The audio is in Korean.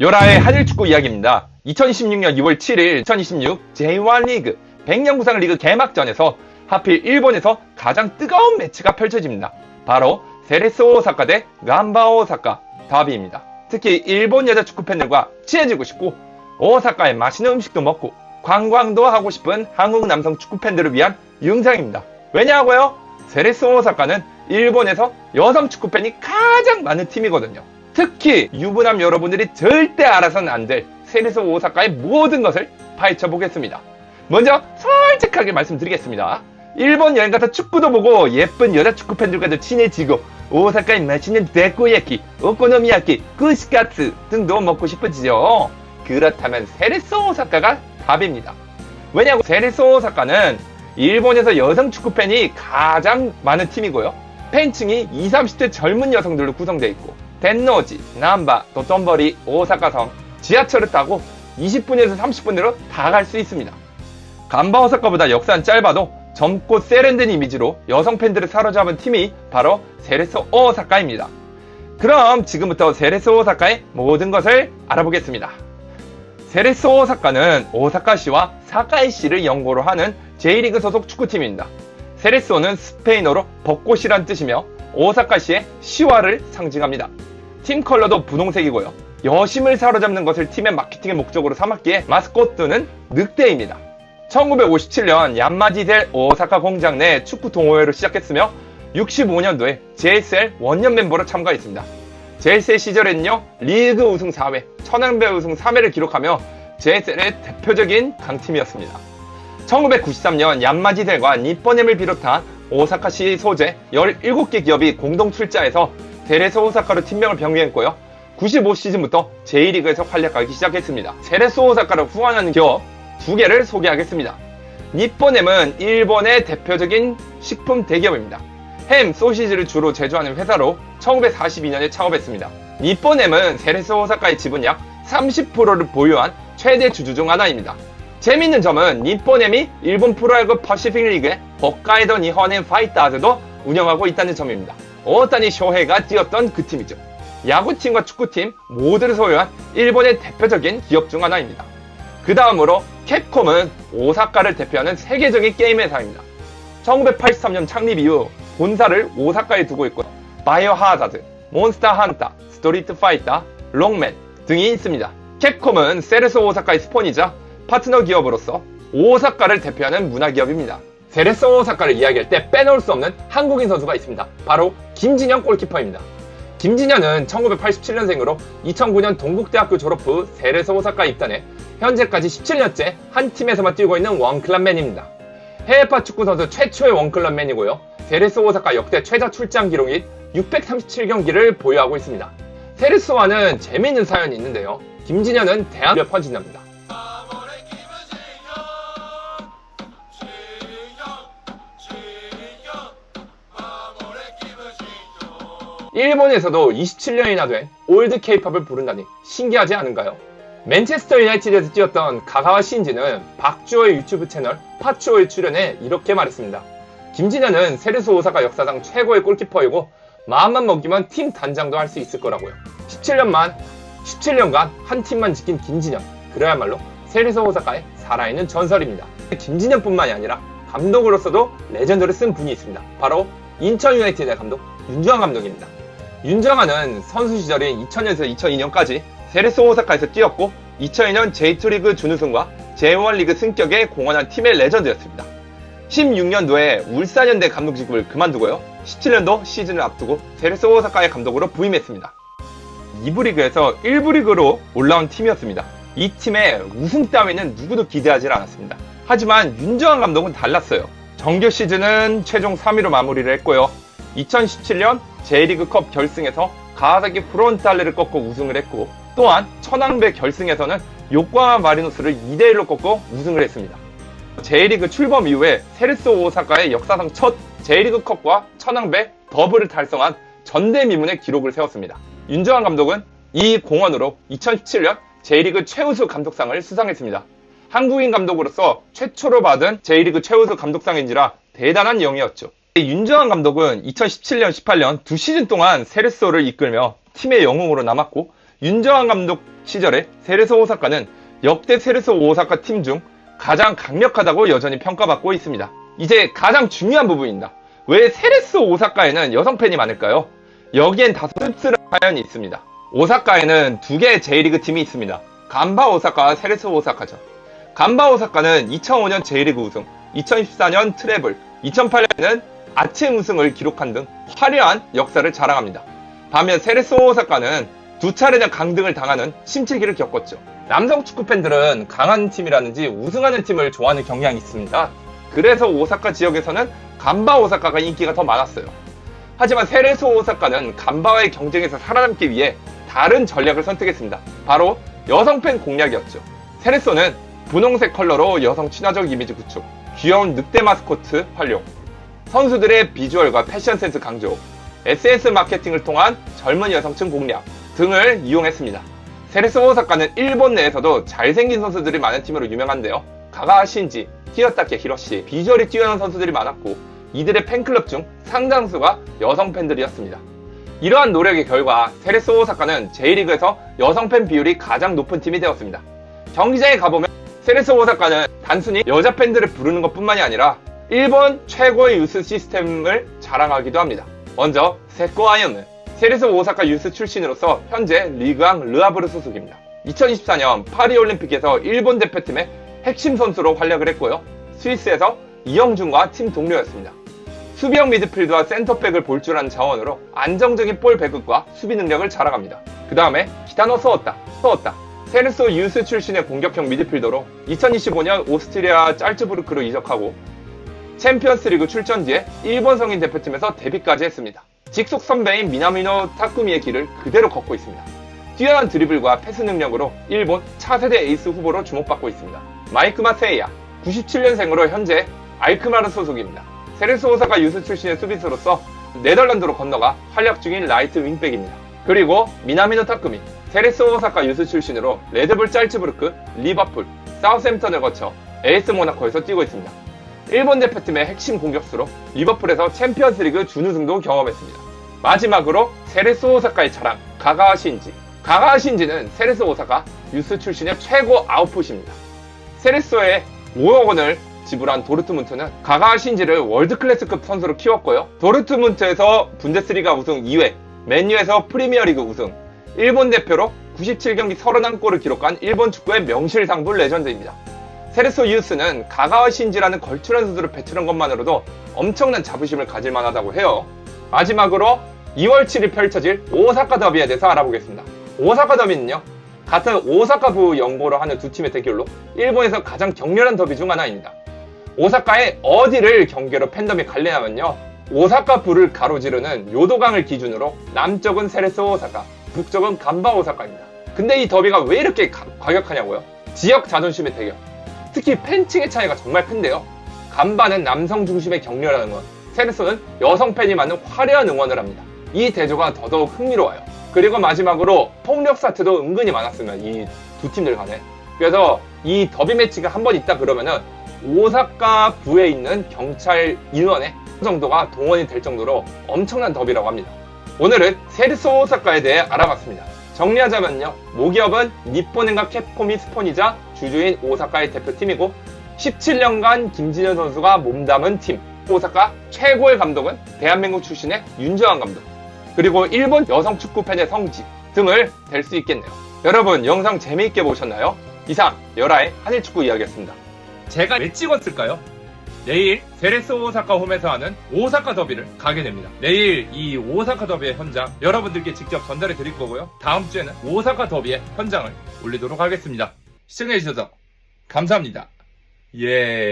요라의 한일축구 이야기입니다. 2016년 2월 7일 2026 J1 리그 100년 구상 리그 개막전에서 하필 일본에서 가장 뜨거운 매치가 펼쳐집니다. 바로 세레소 오사카 대 간바 오사카 더비입니다. 특히 일본 여자 축구 팬들과 친해지고 싶고 오사카의 맛있는 음식도 먹고 관광도 하고 싶은 한국 남성 축구 팬들을 위한 영상입니다. 왜냐고요? 세레소 오사카는 일본에서 여성 축구 팬이 가장 많은 팀이거든요. 특히 유부남 여러분들이 절대 알아서는 안 될 세레소 오사카의 모든 것을 파헤쳐 보겠습니다. 먼저 솔직하게 말씀드리겠습니다. 일본 여행 가서 축구도 보고 예쁜 여자 축구 팬들과도 친해지고 오사카의 맛있는 데코야키, 오코노미야키, 쿠시카츠 등도 먹고 싶어지죠. 그렇다면 세레소 오사카가 답입니다. 왜냐고 세레소 오사카는 일본에서 여성 축구 팬이 가장 많은 팀이고요. 팬층이 20, 30대 젊은 여성들로 구성되어 있고 덴노지, 남바, 도톤보리, 오사카성 지하철을 타고 20분에서 30분으로 다 갈 수 있습니다. 간바 오사카보다 역사는 짧아도 젊고 세련된 이미지로 여성 팬들을 사로잡은 팀이 바로 세레소 오사카입니다. 그럼 지금부터 세레소 오사카의 모든 것을 알아보겠습니다. 세레소 오사카는 오사카시와 사카이시를 연고로 하는 J리그 소속 축구팀입니다. 세레소는 스페인어로 벚꽃이란 뜻이며 오사카시의 시와를 상징합니다. 팀 컬러도 분홍색이고요. 여심을 사로잡는 것을 팀의 마케팅의 목적으로 삼았기에 마스코트는 늑대입니다. 1957년 얀마지델 오사카 공장 내 축구 동호회로 시작했으며 65년도에 JSL 원년 멤버로 참가했습니다. JSL 시절에는요 리그 우승 4회, 천왕배 우승 3회를 기록하며 JSL의 대표적인 강팀이었습니다. 1993년 얀마지델과 니뽀넴을 비롯한 오사카시 소재 17개 기업이 공동 출자해서 세레소 오사카로 팀명을 변경했고요. 95시즌부터 J리그에서 활약하기 시작했습니다. 세레소 오사카를 후원하는 기업 2개를 소개하겠습니다. 니뽀넴은 일본의 대표적인 식품 대기업입니다. 햄, 소시지를 주로 제조하는 회사로 1942년에 창업했습니다. 니뽀넴은 세레소 오사카의 지분 약 30%를 보유한 최대 주주 중 하나입니다. 재밌는 점은 니뽀넴이 일본 프로야구 퍼시픽 리그의 홋카이도 니혼엔 파이터즈도 운영하고 있다는 점입니다. 오타니 쇼헤이가 뛰었던 그 팀이죠. 야구팀과 축구팀 모두를 소유한 일본의 대표적인 기업 중 하나입니다. 그 다음으로 캡콤은 오사카를 대표하는 세계적인 게임 회사입니다. 1983년 창립 이후 본사를 오사카에 두고 있고 바이오 하자드, 몬스터 헌터, 스트리트 파이터, 롱맨 등이 있습니다. 캡콤은 세레소 오사카의 스폰이자 파트너 기업으로서 오사카를 대표하는 문화기업입니다. 세레소 오사카를 이야기할 때 빼놓을 수 없는 한국인 선수가 있습니다. 바로 김진현 골키퍼입니다. 김진현은 1987년생으로 2009년 동국대학교 졸업 후 세레소 오사카에 입단해 현재까지 17년째 한 팀에서만 뛰고 있는 원클럽맨입니다. 해외파 축구 선수 최초의 원클럽맨이고요. 세레소 오사카 역대 최다 출장 기록인 637경기를 보유하고 있습니다. 세레소와는 재미있는 사연이 있는데요. 김진현은 대학에 퍼진답니다. 일본에서도 27년이나 된 올드 케이팝을 부른다니 신기하지 않은가요? 맨체스터 유나이티드에서 뛰었던 가가와 신지는 박주호의 유튜브 채널 파추호에 출연해 이렇게 말했습니다. 김진현은 세레소 오사카 역사상 최고의 골키퍼이고 마음만 먹이면 팀 단장도 할 수 있을 거라고요. 17년간 한 팀만 지킨 김진현, 그야말로 세레소 오사카의 살아있는 전설입니다. 김진현뿐만이 아니라 감독으로서도 레전드를 쓴 분이 있습니다. 바로 인천 유나이티드의 감독 윤주환 감독입니다. 윤정환은 선수 시절인 2000년에서 2002년까지 세레소 오사카에서 뛰었고 2002년 J2 리그 준우승과 J1 리그 승격에 공헌한 팀의 레전드였습니다. 16년도에 울산현대 감독직을 그만두고요. 17년도 시즌을 앞두고 세레소 오사카의 감독으로 부임했습니다. 2부 리그에서 1부 리그로 올라온 팀이었습니다. 이 팀의 우승 따위는 누구도 기대하지 않았습니다. 하지만 윤정환 감독은 달랐어요. 정규 시즌은 최종 3위로 마무리를 했고요. 2017년 J리그컵 결승에서 가와사키 프론탈레를 꺾고 우승을 했고 또한 천왕배 결승에서는 요코하마 마리노스를 2대1로 꺾고 우승을 했습니다. J리그 출범 이후에 세레소 오사카의 역사상 첫 J리그컵과 천왕배 더블을 달성한 전대미문의 기록을 세웠습니다. 윤정환 감독은 이 공헌으로 2017년 J리그 최우수 감독상을 수상했습니다. 한국인 감독으로서 최초로 받은 J리그 최우수 감독상인지라 대단한 영예였죠. 윤정환 감독은 2017년, 18년 두 시즌 동안 세레소를 이끌며 팀의 영웅으로 남았고 윤정환 감독 시절에 세레소 오사카는 역대 세레소 오사카 팀 중 가장 강력하다고 여전히 평가받고 있습니다. 이제 가장 중요한 부분입니다. 왜 세레소 오사카에는 여성 팬이 많을까요? 여기엔 다소 씁쓸한 사연이 있습니다. 오사카에는 두 개의 J리그 팀이 있습니다. 간바 오사카와 세레소 오사카죠. 간바 오사카는 2005년 J리그 우승, 2014년 트래블, 2008년에는 아침 우승을 기록한 등 화려한 역사를 자랑합니다. 반면 세레소 오사카는 두 차례나 강등을 당하는 침체기를 겪었죠. 남성 축구 팬들은 강한 팀이라든지 우승하는 팀을 좋아하는 경향이 있습니다. 그래서 오사카 지역에서는 간바 오사카가 인기가 더 많았어요. 하지만 세레소 오사카는 간바와의 경쟁에서 살아남기 위해 다른 전략을 선택했습니다. 바로 여성 팬 공략이었죠. 세레소는 분홍색 컬러로 여성 친화적 이미지 구축, 귀여운 늑대 마스코트 활용, 선수들의 비주얼과 패션 센스 강조, SNS 마케팅을 통한 젊은 여성층 공략 등을 이용했습니다. 세레소 오사카는 일본 내에서도 잘생긴 선수들이 많은 팀으로 유명한데요. 가가 신지, 히어타케 히로시, 비주얼이 뛰어난 선수들이 많았고 이들의 팬클럽 중 상당수가 여성 팬들이었습니다. 이러한 노력의 결과 세레소 오사카는 J리그에서 여성 팬 비율이 가장 높은 팀이 되었습니다. 경기장에 가보면 세레소 오사카는 단순히 여자 팬들을 부르는 것뿐만이 아니라 일본 최고의 유스 시스템을 자랑하기도 합니다. 먼저 세코 아이언은 세레소 오사카 유스 출신으로서 현재 리그왕 르하브르 소속입니다. 2024년 파리올림픽에서 일본 대표팀의 핵심 선수로 활약을 했고요. 스위스에서 이영준과 팀 동료였습니다. 수비형 미드필드와 센터백을 볼 줄 아는 자원으로 안정적인 볼 배급과 수비 능력을 자랑합니다. 그 다음에 기타노 소오타. 세레소 유스 출신의 공격형 미드필더로 2025년 오스트리아 짤츠부르크로 이적하고 챔피언스리그 출전 뒤에 일본 성인 대표팀에서 데뷔까지 했습니다. 직속 선배인 미나미노 타쿠미의 길을 그대로 걷고 있습니다. 뛰어난 드리블과 패스 능력으로 일본 차세대 에이스 후보로 주목받고 있습니다. 마이크마 세이야, 97년생으로 현재 알크마르 소속입니다. 세레소 오사카 유스 출신의 수비수로서 네덜란드로 건너가 활약 중인 라이트 윙백입니다. 그리고 미나미노 타쿠미, 세레소 오사카 유스 출신으로 레드불 짤츠부르크, 리버풀, 사우스햄턴을 거쳐 AS 모나코에서 뛰고 있습니다. 일본 대표팀의 핵심 공격수로 리버풀에서 챔피언스리그 준우승도 경험했습니다. 마지막으로 세레소 오사카의 자랑, 가가 신지. 가가 신지는 세레소 오사카 유스 출신의 최고 아웃풋입니다. 세레소에 5억 원을 지불한 도르트문트는 가가 신지를 월드클래스급 선수로 키웠고요. 도르트문트에서 분데스리가 우승 2회, 맨유에서 프리미어리그 우승, 일본 대표로 97경기 31골을 기록한 일본 축구의 명실상부 레전드입니다. 세레소 유스는 가가와 신지라는 걸출한 선수를 배출한 것만으로도 엄청난 자부심을 가질 만하다고 해요. 마지막으로 2월 7일 펼쳐질 오사카 더비에 대해서 알아보겠습니다. 오사카 더비는요, 같은 오사카부 연고로 하는 두 팀의 대결로 일본에서 가장 격렬한 더비 중 하나입니다. 오사카의 어디를 경계로 팬덤이 갈리냐면요, 오사카부를 가로지르는 요도강을 기준으로 남쪽은 세레소 오사카, 북쪽은 간바 오사카입니다. 근데 이 더비가 왜 이렇게 과격하냐고요? 지역 자존심의 대결. 특히 팬층의 차이가 정말 큰데요. 간바는 남성 중심의 격렬한 응원, 세레소는 여성 팬이 많은 화려한 응원을 합니다. 이 대조가 더더욱 흥미로워요. 그리고 마지막으로 폭력 사태도 은근히 많았습니다. 이 두 팀들 간에. 그래서 이 더비 매치가 한 번 있다 그러면은 오사카 부에 있는 경찰 인원의 정도가 동원이 될 정도로 엄청난 더비라고 합니다. 오늘은 세레소 오사카에 대해 알아봤습니다. 정리하자면요, 모기업은 니폰엔과 캡콤이 스폰이자 주주인 오사카의 대표팀이고 17년간 김진현 선수가 몸담은 팀, 오사카 최고의 감독은 대한민국 출신의 윤정환 감독, 그리고 일본 여성 축구 팬의 성지 등을 댈 수 있겠네요. 여러분, 영상 재미있게 보셨나요? 이상 열아의 한일축구 이야기였습니다. 제가 왜 찍었을까요? 내일 세레소 오사카 홈에서 하는 오사카 더비를 가게 됩니다. 내일 이 오사카 더비의 현장 여러분들께 직접 전달해 드릴 거고요. 다음 주에는 오사카 더비의 현장을 올리도록 하겠습니다. 시청해주셔서 감사합니다. 예.